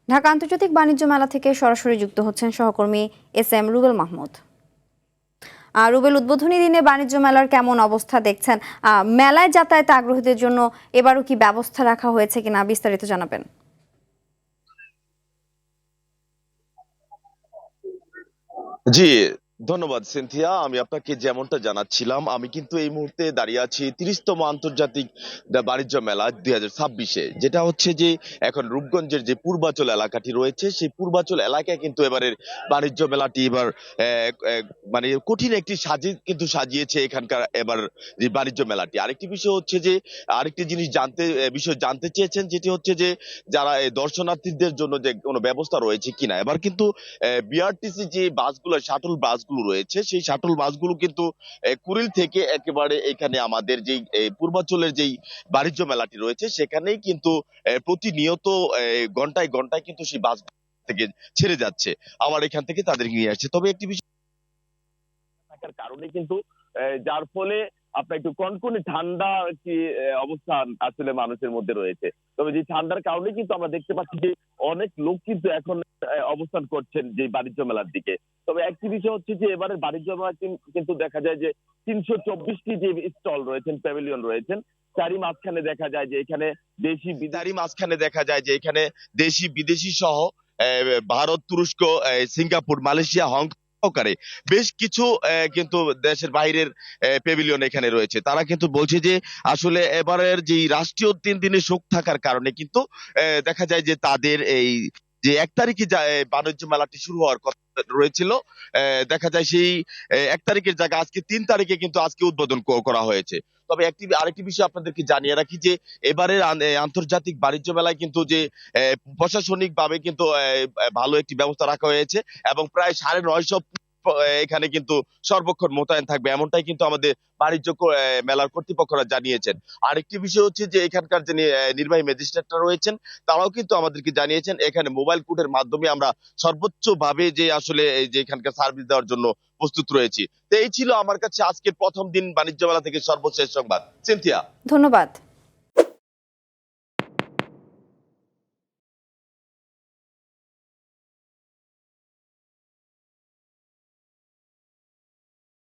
ঢাকা আন্তর্জাতিক বাণিজ্য মেলা থেকে সরাসরি যুক্ত হচ্ছেন সহকর্মী এস এম রুবেল মাহমুদ। রুবেল, উদ্বোধনী দিনে বাণিজ্য মেলার কেমন অবস্থা দেখছেন? মেলায় যাতায়াতে আগ্রহীদের জন্য এবারও কি ব্যবস্থা রাখা হয়েছে কিনা বিস্তারিত জানাবেন। জি, ধন্যবাদ সিনথিয়া। আমি আপনাকে যেমনটা জানাচ্ছিলাম, আমি কিন্তু এই মুহূর্তে দাঁড়িয়ে আছি ৩০তম আন্তর্জাতিক বাণিজ্য মেলা ২০২৬-এ। যেটা হচ্ছে যে এখন রূপগঞ্জের যে পূর্বাচল এলাকাটি রয়েছে, সেই পূর্বাচল এলাকায় কিন্তু এবারের বাণিজ্য মেলাটি এবার মানে কঠিন একটি কিন্তু সাজিয়েছে এখানকার এবার যে বাণিজ্য মেলাটি। আরেকটি বিষয় হচ্ছে যে আরেকটি জিনিস বিষয় জানতে চেয়েছেন, যেটি হচ্ছে যে যারা এই দর্শনার্থীদের জন্য যে কোনো ব্যবস্থা রয়েছে কিনা। এবার কিন্তু বিআরটিসি যে বাসগুলো, শাটল বাসগুলো রয়েছে, সেই শাটল বাসগুলো কিন্তু কুড়িল থেকে একেবারে এখানে আমাদের যেই পূর্বাঞ্চলের যেই বাণিজ্য মেলাটি রয়েছে সেখানেই কিন্তু প্রতিনিয়ত ঘন্টায় ঘন্টায় কিন্তু সেই বাস থেকে ছেড়ে যাচ্ছে, আবার এখান থেকে তাদের নিয়ে আসছে। তবে একটি বিষয় থাকার কারণে কিন্তু যার ফলে আপনার একটু কনকনে ঠান্ডা একটি অবস্থান আসলে মানুষের মধ্যে রয়েছে। তবে যে ঠান্ডার কারণে কিন্তু আমরা দেখতে পাচ্ছি যে অনেক লোক কিন্তু এখন অবস্থান করছেন যে বাণিজ্য মেলার দিকে। তবে একটি বিষয় হচ্ছে যে এবারের বাণিজ্য মেলা কিন্তু দেখা যায় যে ৩২৪টি যে স্টল রয়েছেন, প্যাভিলিয়ন রয়েছেন, তারই মাঝখানে দেখা যায় যে এখানে দেশি বিদেশি সহ ভারত, তুরস্ক, সিঙ্গাপুর, মালয়েশিয়া, হংকং সহকারে বেশ কিছু কিন্তু দেশের বাইরের পেভিলিয়ন এখানে রয়েছে। তারা কিন্তু বলছে যে আসলে এবারের যে রাষ্ট্রীয় ৩ দিনের শোক থাকার কারণে কিন্তু দেখা যায় যে তাদের এই যে ১ তারিখে বাণিজ্য মেলাটি শুরু হওয়ার কথা রয়েছিল, দেখা যায় সেই ১ তারিখের জায়গায় আজকে ৩ তারিখে কিন্তু আজকে উদ্বোধন করা হয়েছে। তবে আরেকটি বিষয় আপনাদেরকে জানিয়ে রাখি যে এবারের আন্তর্জাতিক বাণিজ্য মেলায় কিন্তু যে প্রশাসনিক ভাবে কিন্তু ভালো একটি ব্যবস্থা রাখা হয়েছে এবং প্রায় ৯৫০ এখানে কিন্তু সর্বক্ষণ মোতায়েন থাকবে, এমনটাই কিন্তু আমাদের বাণিজ্য মেলার কর্তৃপক্ষরা জানিয়েছেন। আরেকটি বিষয় হচ্ছে যে এখানকার যে নির্বাহী ম্যাজিস্ট্রেটরা রয়েছেন, তারাও কিন্তু আমাদেরকে জানিয়েছেন এখানে মোবাইল কোর্টের মাধ্যমে আমরা সর্বোচ্চ ভাবে যে আসলে এই যে এখানকার সার্ভিস দেওয়ার জন্য প্রস্তুত রয়েছি। তো এই ছিল আমার কাছে আজকের প্রথম দিন বাণিজ্য মেলা থেকে সর্বশেষ সংবাদ। সিনথিয়া, ধন্যবাদ।